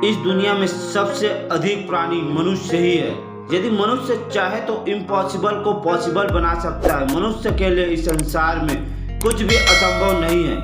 इस दुनिया में सबसे अधिक प्राणी मनुष्य ही है। यदि मनुष्य चाहे तो इम्पॉसिबल को पॉसिबल बना सकता है। मनुष्य के लिए इस संसार में कुछ भी असंभव नहीं है,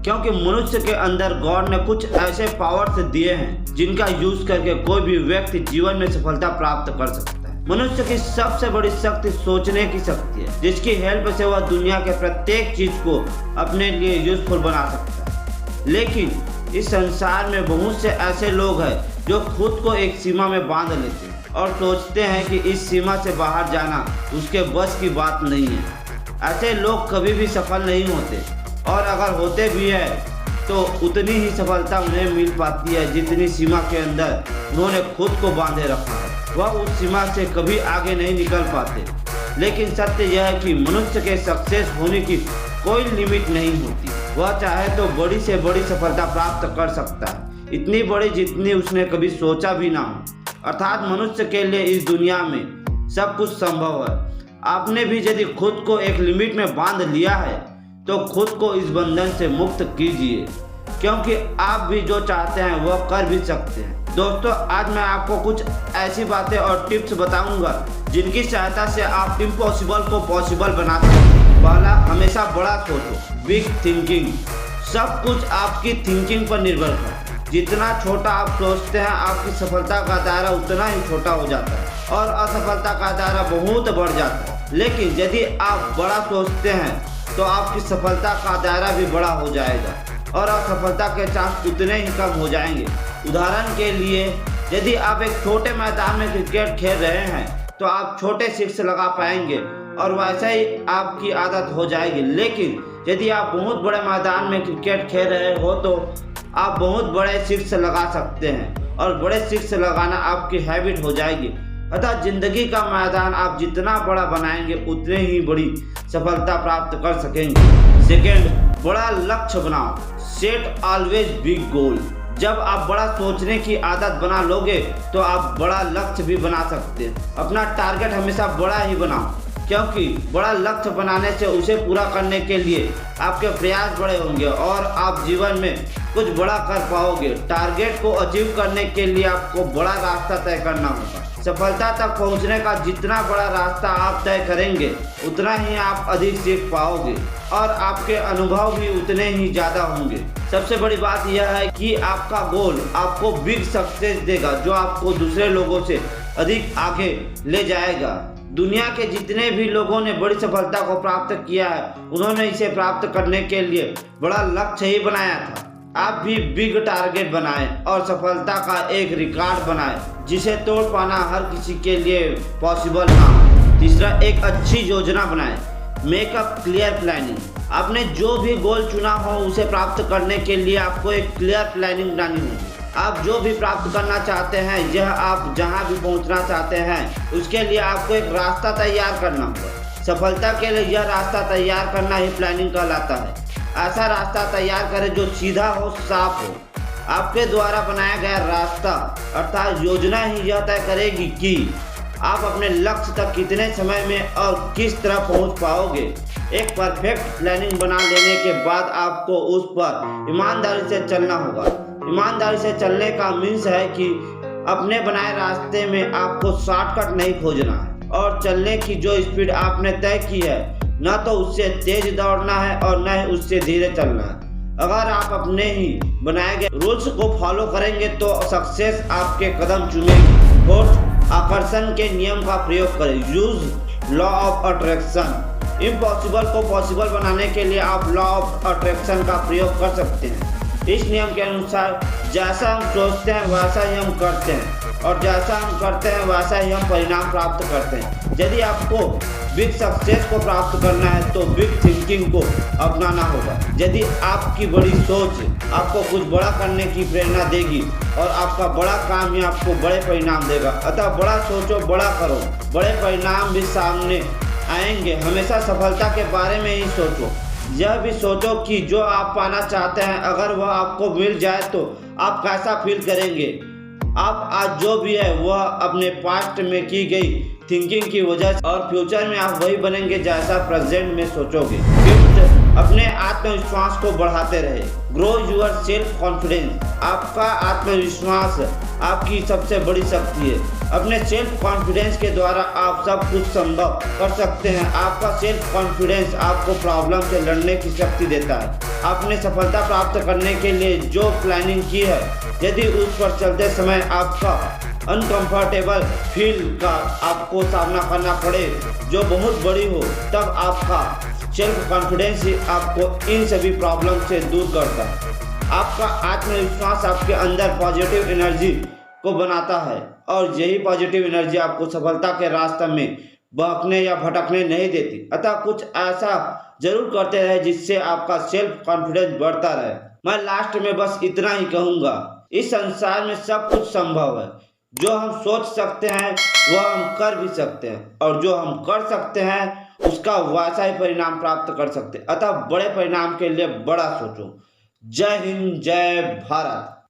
क्योंकि मनुष्य के अंदर गॉड ने कुछ ऐसे पावर्स दिए हैं जिनका यूज करके कोई भी व्यक्ति जीवन में सफलता प्राप्त कर सकता है। मनुष्य की सबसे बड़ी शक्ति सोचने की शक्ति है, जिसकी हेल्प से वह दुनिया के प्रत्येक चीज को अपने लिए यूजफुल बना सकता है। लेकिन इस संसार में बहुत से ऐसे लोग हैं जो खुद को एक सीमा में बांध लेते हैं और सोचते हैं कि इस सीमा से बाहर जाना उसके बस की बात नहीं है। ऐसे लोग कभी भी सफल नहीं होते, और अगर होते भी है तो उतनी ही सफलता उन्हें मिल पाती है जितनी सीमा के अंदर उन्होंने खुद को बांधे रखा है। वह उस सीमा से कभी आगे नहीं निकल पाते। लेकिन सत्य यह है कि मनुष्य के सक्सेस होने की कोई लिमिट नहीं होती। वह चाहे तो बड़ी से बड़ी सफलता प्राप्त कर सकता है, इतनी बड़ी जितनी उसने कभी सोचा भी ना हो। अर्थात मनुष्य के लिए इस दुनिया में सब कुछ संभव है। आपने भी यदि खुद को एक लिमिट में बांध लिया है तो खुद को इस बंधन से मुक्त कीजिए, क्योंकि आप भी जो चाहते हैं वह कर भी सकते हैं। दोस्तों, आज मैं आपको कुछ ऐसी बातें और टिप्स बताऊंगा जिनकी सहायता से आप इम्पॉसिबल को पॉसिबल बना सकते हैं। पहला, हमेशा बड़ा सोचो, बिग थिंकिंग। सब कुछ आपकी थिंकिंग पर निर्भर करता है। जितना छोटा आप सोचते हैं, आपकी सफलता का दायरा उतना ही छोटा हो जाता है और असफलता का दायरा बहुत बढ़ जाता है। लेकिन यदि आप बड़ा सोचते हैं तो आपकी सफलता का दायरा भी बड़ा हो जाएगा और असफलता के चांस उतने ही कम हो जाएंगे। उदाहरण के लिए, यदि आप एक छोटे मैदान में क्रिकेट खेल रहे हैं तो आप छोटे सिक्स लगा पाएंगे और वैसा ही आपकी आदत हो जाएगी। लेकिन यदि आप बहुत बड़े मैदान में क्रिकेट खेल रहे हो तो आप बहुत बड़े सिक्स लगा सकते हैं और बड़े सिक्स लगाना आपकी हैबिट हो जाएगी। अतः जिंदगी का मैदान आप जितना बड़ा बनाएंगे उतने ही बड़ी सफलता प्राप्त कर सकेंगे। सेकेंड, बड़ा लक्ष्य बनाओ, सेट ऑलवेज बिग गोल। जब आप बड़ा सोचने की आदत बना लोगे तो आप बड़ा लक्ष्य भी बना सकते हैं। अपना टारगेट हमेशा बड़ा ही बनाओ, क्योंकि बड़ा लक्ष्य बनाने से उसे पूरा करने के लिए आपके प्रयास बड़े होंगे और आप जीवन में कुछ बड़ा कर पाओगे। टारगेट को अचीव करने के लिए आपको बड़ा रास्ता तय करना होगा। सफलता तक पहुंचने का जितना बड़ा रास्ता आप तय करेंगे उतना ही आप अधिक सीख पाओगे और आपके अनुभव भी उतने ही ज़्यादा होंगे। सबसे बड़ी बात यह है कि आपका गोल आपको बिग सक्सेस देगा, जो आपको दूसरे लोगों से अधिक आगे ले जाएगा। दुनिया के जितने भी लोगों ने बड़ी सफलता को प्राप्त किया है, उन्होंने इसे प्राप्त करने के लिए बड़ा लक्ष्य ही बनाया था। आप भी बिग टारगेट बनाएं और सफलता का एक रिकॉर्ड बनाएं जिसे तोड़ पाना हर किसी के लिए पॉसिबल ना हो। तीसरा, एक अच्छी योजना बनाएं, मेक अ क्लियर प्लानिंग। आपने जो भी गोल चुना हो उसे प्राप्त करने के लिए आपको एक क्लियर प्लानिंग बनानी होगी। आप जो भी प्राप्त करना चाहते हैं, यह आप जहां भी पहुंचना चाहते हैं, उसके लिए आपको एक रास्ता तैयार करना होगा। सफलता के लिए यह रास्ता तैयार करना ही प्लानिंग कहलाता है। ऐसा रास्ता तैयार करें जो सीधा हो, साफ हो। आपके द्वारा बनाया गया रास्ता अर्थात योजना ही यह तय करेगी कि आप अपने लक्ष्य तक कितने समय में और किस तरह पहुंच पाओगे। एक परफेक्ट प्लानिंग बना लेने के बाद आपको उस पर ईमानदारी से चलना होगा। ईमानदारी से चलने का मीन्स है कि अपने बनाए रास्ते में आपको शॉर्टकट नहीं खोजना है और चलने की जो स्पीड आपने तय की है, न तो उससे तेज दौड़ना है और न ही उससे धीरे चलना है। अगर आप अपने ही बनाए गए रूल्स को फॉलो करेंगे तो सक्सेस आपके कदम चूमेगी। फोर्थ, आकर्षण के नियम का प्रयोग करें, use law of attraction. Impossible को पॉसिबल बनाने के लिए आप लॉ ऑफ अट्रैक्शन का प्रयोग कर सकते हैं। इस नियम के अनुसार जैसा हम सोचते हैं वैसा ही हम करते हैं और जैसा हम करते हैं वैसा ही हम परिणाम प्राप्त करते हैं। यदि आपको बिग सक्सेस को प्राप्त करना है तो बिग थिंकिंग को अपनाना होगा। यदि आपकी बड़ी सोच आपको कुछ बड़ा करने की प्रेरणा देगी और आपका बड़ा काम ही आपको बड़े परिणाम देगा। अतः बड़ा सोचो, बड़ा करो, बड़े परिणाम भी सामने आएंगे। हमेशा सफलता के बारे में ही सोचो। यह भी सोचो कि जो आप पाना चाहते हैं अगर वह आपको मिल जाए तो आप कैसा फील करेंगे। आप आज जो भी है वह अपने पास्ट में की गई थिंकिंग की वजह से और फ्यूचर में आप वही बनेंगे जैसा प्रेजेंट में सोचोगे। फिफ्थ, अपने आत्मविश्वास को बढ़ाते रहे। Grow your self confidence. आपका आत्मविश्वास आपकी सबसे बड़ी शक्ति है। अपने सेल्फ कॉन्फिडेंस के द्वारा आप सब कुछ संभव कर सकते हैं। आपका सेल्फ कॉन्फिडेंस आपको प्रॉब्लम से लड़ने की शक्ति देता है। आपने सफलता प्राप्त करने के लिए जो प्लानिंग की है, यदि उस पर चलते समय आपका अनकंफर्टेबल फील का आपको सामना करना पड़े जो बहुत बड़ी हो, तब आपका सेल्फ कॉन्फिडेंस ही आपको इन सभी प्रॉब्लम से दूर करता है। आपका आत्मविश्वास आपके अंदर पॉजिटिव एनर्जी को बनाता है और यही पॉजिटिव एनर्जी आपको सफलता के रास्ते में बहकने या भटकने नहीं देती। अतः कुछ ऐसा जरूर करते रहे जिससे आपका सेल्फ कॉन्फिडेंस बढ़ता रहे। मैं लास्ट में बस इतना ही कहूँगा, इस संसार में सब कुछ संभव है। जो हम सोच सकते हैं वह हम कर भी सकते हैं, और जो हम कर सकते हैं उसका वैसा ही परिणाम प्राप्त कर सकते हैं। अतः बड़े परिणाम के लिए बड़ा सोचो। जय हिंद, जय भारत।